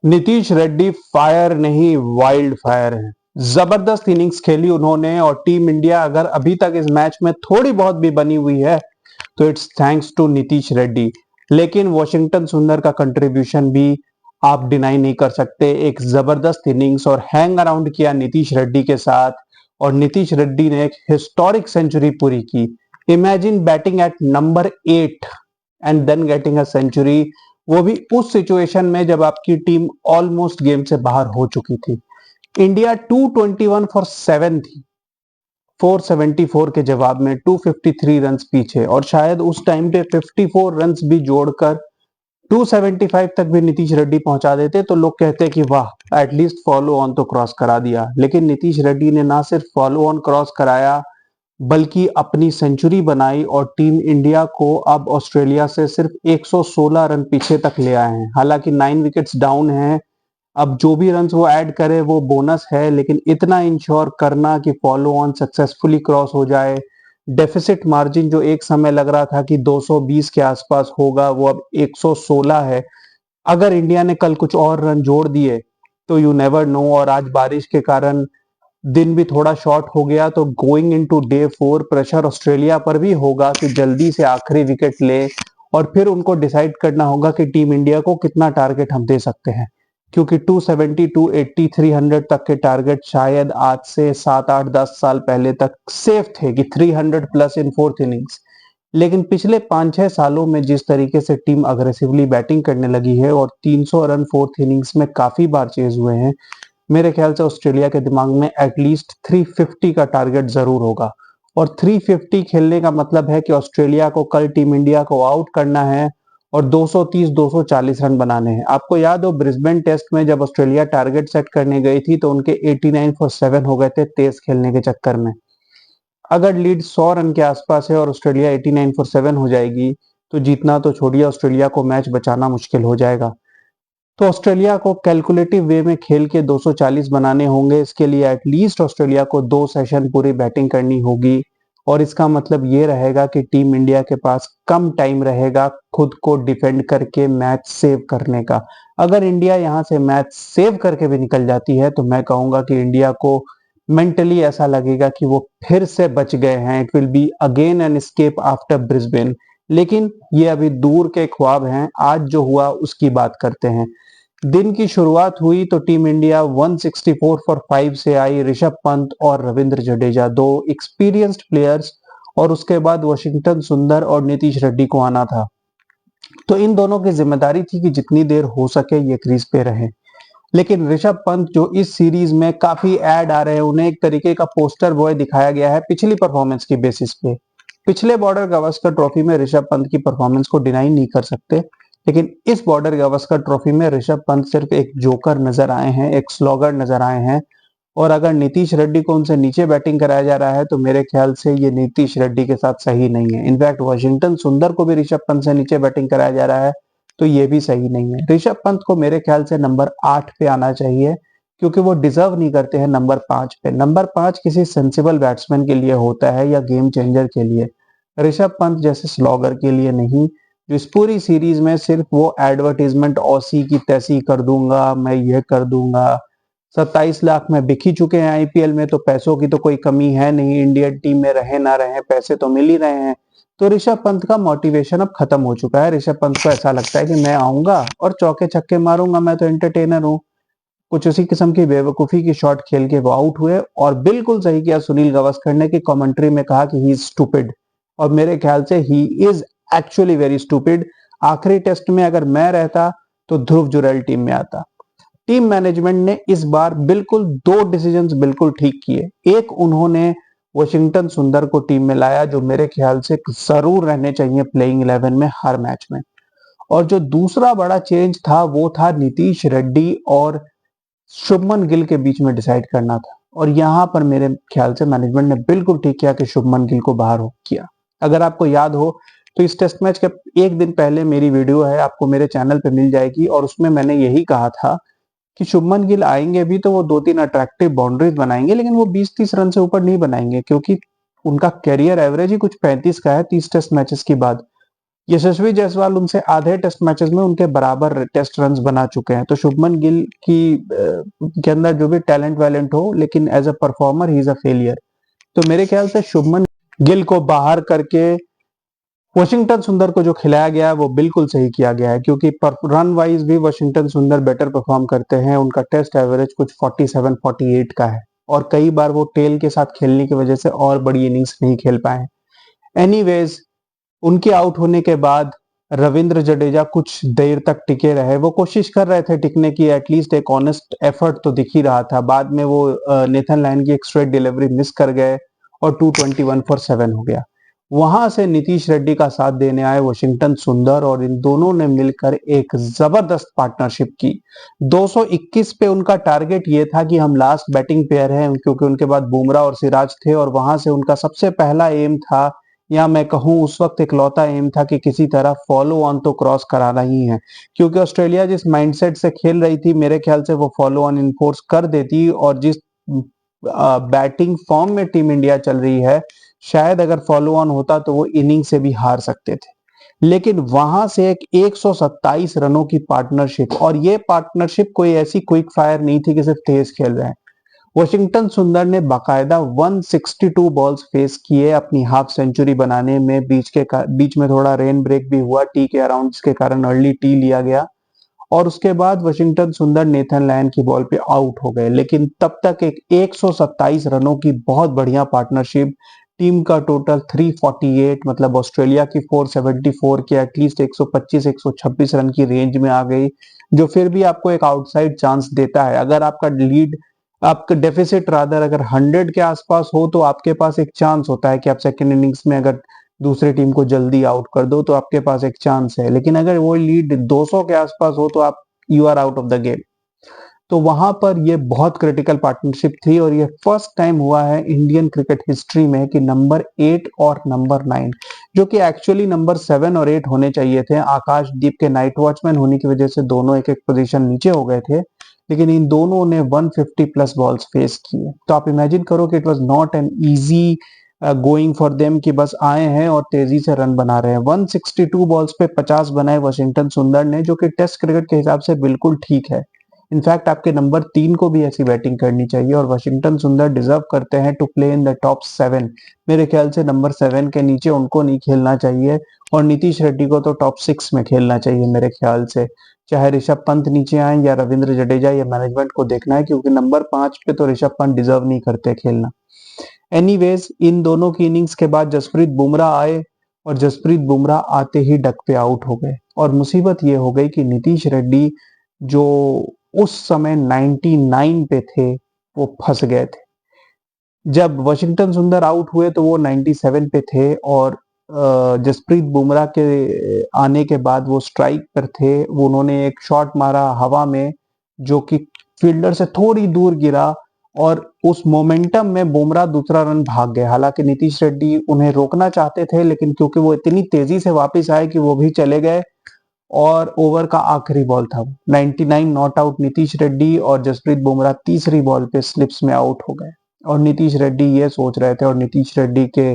Nitish Reddy fire नहीं wild fire है। जबरदस्त इनिंग्स खेली उन्होंने और टीम इंडिया अगर अभी तक इस मैच में थोड़ी बहुत भी बनी हुई है तो it's thanks to Nitish Reddy. लेकिन वॉशिंगटन सुंदर का कंट्रीब्यूशन भी आप डिनाई नहीं कर सकते। एक जबरदस्त इनिंग्स और हैंग अराउंड किया नीतीश रेड्डी के साथ और नीतीश रेड्डी ने एक हिस्टोरिक सेंचुरी पूरी की। Imagine batting at number 8 and then getting a century, वो भी उस सिचुएशन में जब आपकी टीम ऑलमोस्ट गेम से बाहर हो चुकी थी। इंडिया 221 फॉर 7 थी, 474 के जवाब में 253 रन्स पीछे और शायद उस टाइम पे 54 रन्स भी जोड़कर 275 तक भी नीतीश रेड्डी पहुंचा देते तो लोग कहते कि वाह एटलीस्ट फॉलो ऑन तो क्रॉस करा दिया। लेकिन नीतीश रेड्डी ने ना सिर्फ फॉलो ऑन क्रॉस कराया बल्कि अपनी सेंचुरी बनाई और टीम इंडिया को अब ऑस्ट्रेलिया से सिर्फ 116 रन पीछे तक ले आए हैं। हालांकि 9 विकेट्स डाउन हैं, अब जो भी रन वो ऐड करे वो बोनस है, लेकिन इतना इंश्योर करना कि फॉलो ऑन सक्सेसफुली क्रॉस हो जाए। डेफिसिट मार्जिन जो एक समय लग रहा था कि 220 के आसपास होगा वो अब 116 है। अगर इंडिया ने कल कुछ और रन जोड़ दिए तो यू नेवर नो, और आज बारिश के कारण दिन भी थोड़ा शॉर्ट हो गया तो going into day 4 pressure Australia पर भी होगा कि जल्दी से आखिरी विकेट ले और फिर उनको डिसाइड करना होगा कि टीम इंडिया को कितना टारगेट हम दे सकते हैं। क्योंकि 270 280 300 तक के टारगेट शायद आज से 7 8 10 साल पहले तक सेफ थे कि 300 प्लस इन फोर्थ इनिंग्स। लेकिन पिछले 5 6 सालों में जिस तरीके से टीम अग्रेसिवली बैटिंग करने लगी है और 300 रन फोर्थ इनिंग्स में काफी बार चेज हुए हैं, मेरे ख्याल से ऑस्ट्रेलिया के दिमाग में एटलीस्ट 350 का टारगेट जरूर होगा। और 350 खेलने का मतलब है कि ऑस्ट्रेलिया को कल टीम इंडिया को आउट करना है और 230 240 रन बनाने हैं। आपको याद हो ब्रिस्बेन टेस्ट में जब ऑस्ट्रेलिया टारगेट सेट करने गई थी तो उनके 89 फॉर 7 हो गए थे तेज खेलने के चक्कर में। अगर लीड 100 रन के आसपास है और ऑस्ट्रेलिया 89 फॉर 7 हो जाएगी तो जीतना तो छोड़िए, ऑस्ट्रेलिया को मैच बचाना मुश्किल हो जाएगा। तो ऑस्ट्रेलिया को कैलकुलेटिव वे में खेल के 240 बनाने होंगे। इसके लिए एटलीस्ट ऑस्ट्रेलिया को 2 सेशन पूरी बैटिंग करनी होगी और इसका मतलब ये रहेगा कि टीम इंडिया के पास कम टाइम रहेगा खुद को डिफेंड करके मैच सेव करने का। अगर इंडिया यहां से मैच सेव करके भी निकल जाती है तो मैं कहूंगा कि इंडिया को मेंटली ऐसा लगेगा कि वो फिर से बच गए हैं। It will be again an escape after Brisbane. लेकिन ये अभी दूर के ख्वाब हैं, आज जो हुआ उसकी बात करते हैं। दिन की शुरुआत हुई तो टीम इंडिया 164 फॉर 5 से आई। ऋषभ पंत और रविंद्र जडेजा दो एक्सपीरियंस्ड प्लेयर्स और उसके बाद वॉशिंगटन सुंदर और नीतीश रेड्डी को आना था। तो इन दोनों की जिम्मेदारी थी कि जितनी देर हो सके ये क्रीज पे रहे। लेकिन ऋषभ पंत जो इस सीरीज में काफी ऐड आ रहे हैं, उन्हें एक तरीके का पोस्टर बॉय दिखाया गया है पिछली परफॉर्मेंस की बेसिस पे। पिछले बॉर्डर गावस्कर ट्रॉफी में ऋषभ पंत की परफॉर्मेंस को डिनाई नहीं कर सकते, लेकिन इस बॉर्डर गावस्कर ट्रॉफी में ऋषभ पंत सिर्फ एक जोकर नजर आए हैं, एक स्लॉगर नजर आए हैं। और अगर नीतीश रेड्डी को उनसे नीचे बैटिंग कराया जा रहा है तो मेरे ख्याल से ये नीतीश रेड्डी के साथ सही नहीं है। इनफैक्ट वॉशिंगटन सुंदर को भी ऋषभ पंत से नीचे बैटिंग कराया जा रहा है तो ये भी सही नहीं है। ऋषभ पंत को मेरे ख्याल से नंबर 8 पे आना चाहिए क्योंकि वो डिजर्व नहीं करते हैं नंबर 5 पे। नंबर 5 किसी सेंसिबल बैट्समैन के लिए होता है या गेम चेंजर के लिए, ऋषभ पंत जैसे स्लॉगर के लिए नहीं, जो इस पूरी सीरीज में सिर्फ वो एडवर्टीजमेंट ऑसी की तैसी कर दूंगा, मैं ये कर दूंगा। 27 लाख में बिक ही चुके हैं आईपीएल में तो पैसों की तो कोई कमी है नहीं, इंडियन टीम में रहे ना रहे पैसे तो मिल ही रहे हैं। तो ऋषभ पंत का मोटिवेशन अब खत्म हो चुका है। ऋषभ पंत को ऐसा लगता है कि मैं आऊंगा और चौके छक्के मारूंगा, मैं तो एंटरटेनर हूँ। कुछ उसी किस्म की बेवकूफी की शॉट खेल के वो आउट हुए और बिल्कुल सही किया सुनील गावस्कर ने कि कमेंट्री में कहा कि ही इज स्टूपिड, और मेरे ख्याल से he is actually very stupid. आखिरी टेस्ट में अगर मैं रहता तो ध्रुव जुरैल टीम में आता। टीम मैनेजमेंट ने इस बार बिल्कुल दो डिसीजंस बिल्कुल ठीक किए। एक, उन्होंने वॉशिंगटन सुंदर को टीम में लाया जो मेरे ख्याल से जरूर रहने चाहिए प्लेइंग 11 में हर मैच में। और जो दूसरा बड़ा चेंज था वो था नीतीश रेड्डी और शुभमन गिल के बीच में डिसाइड करना था। और यहां पर मेरे ख्याल से मैनेजमेंट ने बिल्कुल ठीक किया कि शुभमन गिल को बाहर किया। अगर आपको याद हो तो इस टेस्ट मैच के एक दिन पहले मेरी वीडियो है, आपको मेरे चैनल पे मिल जाएगी, और उसमें मैंने यही कहा था कि शुभमन गिल आएंगे भी तो वो 2 3 अट्रैक्टिव बाउंड्रीज बनाएंगे, लेकिन वो 20 30 रन से ऊपर नहीं बनाएंगे क्योंकि उनका कैरियर एवरेज ही कुछ 35 का है 30 टेस्ट मैचेस के बाद। यशस्वी जायसवाल उनसे आधे टेस्ट मैचेस में उनके बराबर टेस्ट रन्स बना चुके हैं। तो शुभमन गिल के अंदर जो भी टैलेंट वैलेंट हो, लेकिन as a performer he is a failure. तो मेरे ख्याल से शुभमन गिल को बाहर करके वॉशिंगटन सुंदर को जो खिलाया गया है वो बिल्कुल सही किया गया है, क्योंकि रन वाइज भी वॉशिंगटन सुंदर बेटर परफॉर्म करते हैं। उनका टेस्ट एवरेज कुछ 47-48 का है, और कई बार वो टेल के साथ खेलने की वजह से और बड़ी इनिंग्स नहीं खेल पाए। एनीवेज, उनके आउट होने के बाद रविंद्र जडेजा कुछ देर तक टिके रहे। वो कोशिश कर रहे थे टिकने की, एटलीस्ट एक ऑनेस्ट एफर्ट तो दिख ही रहा था। बाद में वो नेथन लायन की एक स्ट्रेट डिलीवरी मिस कर गए और 221 फॉर 7 हो गया। वहां से नीतीश रेड्डी का साथ देने आए वॉशिंगटन सुंदर, और इन दोनों ने मिलकर एक जबरदस्त पार्टनरशिप की। 221 पे उनका टारगेट ये था कि हम लास्ट बैटिंग पेयर हैं, क्योंकि उनके बाद बुमराह और सिराज थे, और वहां से उनका सबसे पहला एम था, या मैं कहूं उस वक्त इकलौता एम था, कि किसी तरह फॉलो ऑन तो क्रॉस कराना ही है। क्योंकि ऑस्ट्रेलिया जिस माइंडसेट से खेल रही थी, मेरे ख्याल से वो फॉलो ऑन इनफोर्स कर देती, और जिस बैटिंग फॉर्म में टीम इंडिया चल रही है, शायद अगर फॉलो ऑन होता तो वो इनिंग से भी हार सकते थे। लेकिन वहां से एक 127 रनों की पार्टनरशिप, और ये पार्टनरशिप कोई ऐसी क्विक फायर नहीं थी कि सिर्फ तेज खेल रहे हैं। वॉशिंगटन सुंदर ने बाकायदा 162 बॉल्स फेस किए अपनी हाफ सेंचुरी बनाने में। बीच में थोड़ा रेन ब्रेक भी हुआ टी के अराउंड, जिसके कारण अर्ली टी लिया गया, और उसके बाद वॉशिंगटन सुंदर नेथन लायन की बॉल पे आउट हो गए। लेकिन तब तक एक 127 रनों की बहुत बढ़िया पार्टनरशिप, टीम का टोटल 348, मतलब ऑस्ट्रेलिया की 474 के एटलीस्ट 125-126 रन की रेंज में आ गई, जो फिर भी आपको एक आउटसाइड चांस देता है। अगर आपका डेफिसिट रादर अगर 100 के आसपास हो, तो आपके पास एक चांस होता है कि आप सेकेंड इनिंग्स में अगर दूसरी टीम को जल्दी आउट कर दो तो आपके पास एक चांस है। लेकिन अगर वो लीड 200 के आसपास हो तो आप you are out of the game. तो वहां पर ये बहुत क्रिटिकल पार्टनरशिप थी, और ये फर्स्ट टाइम हुआ है इंडियन क्रिकेट हिस्ट्री में कि नंबर 8 और नंबर 9, जो कि एक्चुअली नंबर 7 और 8 होने चाहिए थे, आकाशदीप के नाइट वॉचमैन होने की वजह से दोनों एक एक पोजीशन नीचे हो गए थे, लेकिन इन दोनों ने 150 प्लस बॉल्स फेस किए। तो आप इमेजिन करो कि it was not an easy going for them, कि बस आए हैं और तेजी से रन बना रहे हैं। 162 बॉल्स पे 50 बनाए वॉशिंगटन सुंदर ने, जो कि टेस्ट क्रिकेट के हिसाब से बिल्कुल ठीक है। इनफैक्ट आपके नंबर 3 को भी ऐसी बैटिंग करनी चाहिए, और वॉशिंगटन सुंदर डिजर्व करते हैं to play in the top 7। मेरे ख्याल से नंबर 7 के नीचे उनको नहीं खेलना चाहिए, और नीतीश रेड्डी को तो टॉप 6 में खेलना चाहिए मेरे ख्याल से। चाहे ऋषभ पंत नीचे आए या रविंद्र जडेजा, या मैनेजमेंट को देखना है, क्योंकि नंबर 5 पे तो ऋषभ पंत डिजर्व नहीं करते खेलना। एनीवेज, इन दोनों की इनिंग्स के बाद जसप्रीत बुमराह आए, और जसप्रीत बुमराह आते ही डक पे आउट हो गए, और मुसीबत ये हो गई कि नीतीश रेड्डी जो उस समय 99 पे थे, वो फंस गए थे। जब वॉशिंगटन सुंदर आउट हुए तो वो 97 पे थे, और जसप्रीत बुमराह के आने के बाद वो स्ट्राइक पर थे। वो उन्होंने एक शॉट मारा हवा में, जो कि फील्डर से थोड़ी दूर गिरा, और उस मोमेंटम में बुमराह दूसरा रन भाग गए। हालांकि नीतीश रेड्डी उन्हें रोकना चाहते थे, लेकिन क्योंकि वो इतनी तेजी से वापस आए कि वो भी चले गए, और ओवर का आखिरी बॉल था। 99 नॉट आउट नीतीश रेड्डी, और जसप्रीत बुमराह तीसरी बॉल पे स्लिप्स में आउट हो गए। और नीतीश रेड्डी ये सोच रहे थे, और नीतीश रेड्डी के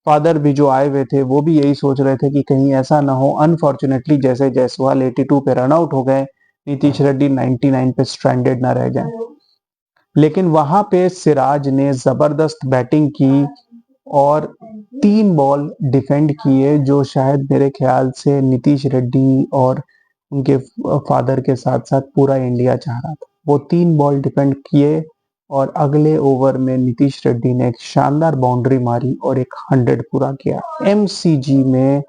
फादर भी जो आए हुए थे वो भी यही सोच रहे थे कि कहीं ऐसा ना हो, अनफॉर्चुनेटली जैसे जायसवाल 82 पे रन आउट हो गए, नीतीश रेड्डी 99 पे स्ट्रैंडेड ना रह जाए। लेकिन वहां पे सिराज ने जबरदस्त बैटिंग की, और 3 बॉल डिफेंड किए, जो शायद मेरे ख्याल से नीतीश रेड्डी और उनके फादर के साथ साथ पूरा इंडिया चाह रहा था। वो 3 बॉल डिफेंड किए, और अगले ओवर में नीतीश रेड्डी ने एक शानदार बाउंड्री मारी और एक 100 पूरा किया। एमसीजी में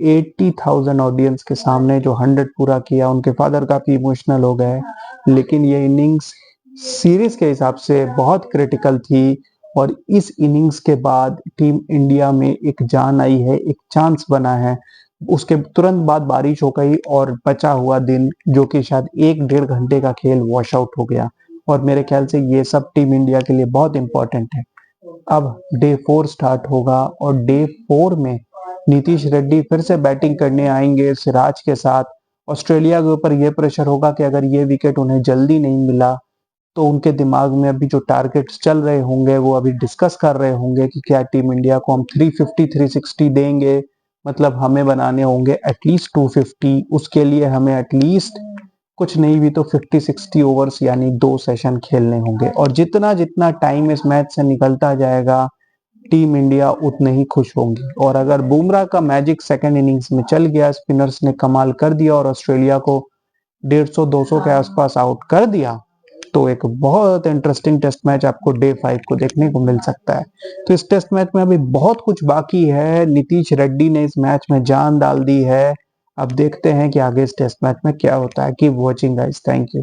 80,000 ऑडियंस के सामने जो 100 पूरा किया, उनके फादर काफी इमोशनल हो गए। लेकिन ये इनिंग्स सीरीज के हिसाब से बहुत क्रिटिकल थी, और इस इनिंग्स के बाद टीम इंडिया में एक जान आई है, एक चांस बना है। उसके तुरंत बाद बारिश हो गई, और बचा हुआ दिन, जो कि शायद 1-1.5 घंटे का खेल, वॉश आउट हो गया। और मेरे ख्याल से ये सब टीम इंडिया के लिए बहुत इंपॉर्टेंट है। अब डे 4 स्टार्ट होगा, और डे 4 में नीतीश रेड्डी फिर से बैटिंग करने आएंगे सिराज के साथ। ऑस्ट्रेलिया के ऊपर यह प्रेशर होगा कि अगर ये विकेट उन्हें जल्दी नहीं मिला, तो उनके दिमाग में अभी जो टारगेट्स चल रहे होंगे, वो अभी डिस्कस कर रहे होंगे कि क्या टीम इंडिया को हम 350 360 देंगे, मतलब हमें बनाने होंगे एटलीस्ट 250। उसके लिए हमें एटलीस्ट कुछ नहीं भी तो 50-60 ओवर्स यानी 2 सेशन खेलने होंगे। और जितना जितना टाइम इस मैच से निकलता जाएगा टीम इंडिया उतने ही खुश होंगी। और अगर बुमराह का मैजिक सेकंड इनिंग्स में चल गया, स्पिनर्स ने कमाल कर दिया और ऑस्ट्रेलिया को 150-200 के आसपास आउट कर दिया, तो एक बहुत इंटरेस्टिंग टेस्ट मैच आपको डे 5 को देखने को मिल सकता है। तो इस टेस्ट मैच में अभी बहुत कुछ बाकी है। नीतीश रेड्डी ने इस मैच में जान डाल दी है। अब देखते हैं कि आगे इस टेस्ट मैच में क्या होता है। Keep watching guys, thank you.